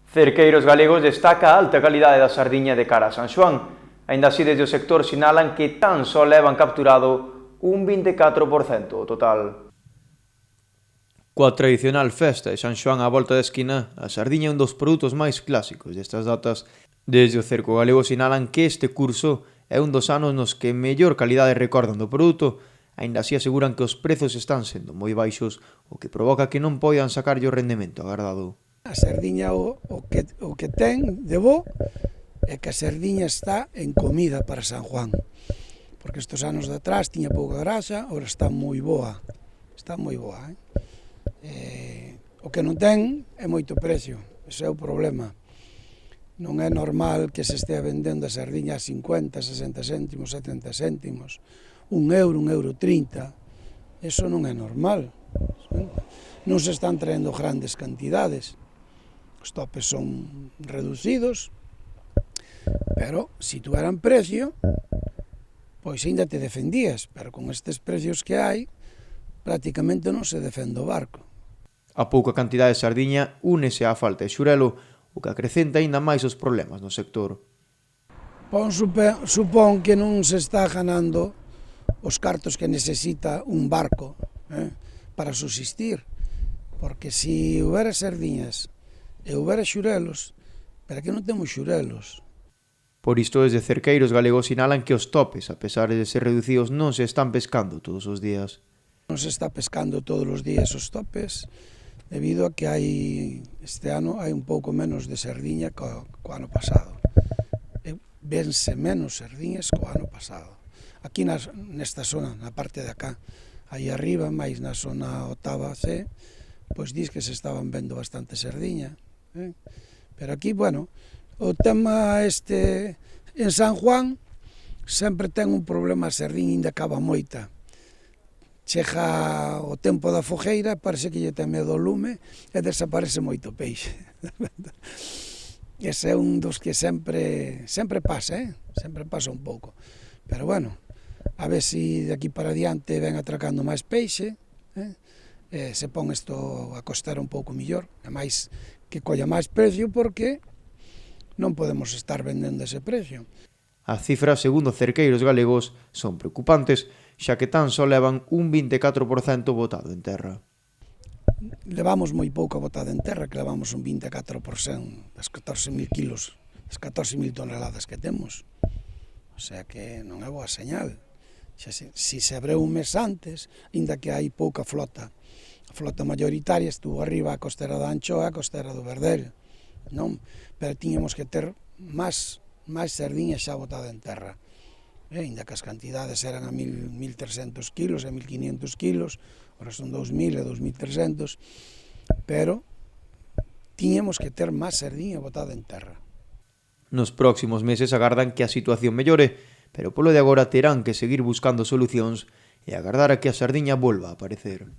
Cerqueiros galegos destaca a alta calidade da sardiña de cara a San Xoán. Aínda así, desde o sector sinalan que tan só levan capturado un 24% total. Coa tradicional festa de San Xoán á volta da esquina, a sardiña é un dos produtos máis clásicos destas datas. Desde o cerco galego sinalan que este curso é un dos anos nos que mellor calidade recordan do produto, aínda así aseguran que os prezos están sendo moi baixos, o que provoca que non poidan sacarlle o rendemento agardado. A sardiña o que ten de bo é que a sardiña está en comida para San Juan, porque estes anos de atrás tiña pouca graxa, ora está moi boa, o que non ten é moito precio, ese é o problema. Non é normal que se estea vendendo a sardiña a 50, 60 céntimos, 70 céntimos, €1, €1,30, eso non é normal. Non se están traendo grandes cantidades, os topes son reducidos, pero se tuveran precio, pois ainda te defendías, pero con estes precios que hai, prácticamente non se defende o barco. A pouca cantidade de sardiña únese á falta de xurelo, o que acrecenta aínda máis os problemas no sector. Supón que non se está ganando os cartos que necesita un barco para subsistir, porque se houbera sardiñas e houbera xurelos, pero que non temos xurelos. Por isto, desde cerqueiros galegos sinalan que os topes, a pesar de ser reducidos, non se están pescando todos os días. Non se está pescando todos os días os topes, debido a que este ano hai un pouco menos de sardiña co ano pasado. Vense menos sardiñas co ano pasado. Aquí nesta zona, na parte de acá, aí arriba, máis na zona octava C, pois dis que se estaban vendo bastante sardiña. Pero aquí, bueno, o tema en San Juan sempre ten un problema, a sardiña ainda acaba moita. Chega o tempo da fogueira, parece que lle ten medo ao lume e desaparece moito peixe. Ese é un dos que sempre pasa, sempre pasa un pouco. Pero bueno, a ver se de aquí para adiante ven atracando máis peixe, se pon isto a costar un pouco millor, e máis que colla máis precio, porque non podemos estar vendendo ese precio. As cifras, segundo cerqueiros galegos, son preocupantes, xa que tan só levan un 24% botado en terra. Levamos moi pouco botado en terra, que levamos un 24% das 14.000 kilos, das 14.000 toneladas que temos. O sea que non é boa señal. Se se abreu un mes antes, ainda que hai pouca flota. A flota mayoritaria estuvo arriba a costera da Anchoa e a costera do Verdel, non? Pero tiñamos que ter máis sardiña xa botada en terra. Ainda que as cantidades eran a 1.300 kilos e 1.500 kilos, ora son 2.000 e 2.300, pero tiñamos que ter máis sardiña botada en terra. Nos próximos meses agardan que a situación mellore, pero polo de agora terán que seguir buscando solucións e agardar a que a sardiña volva a aparecer.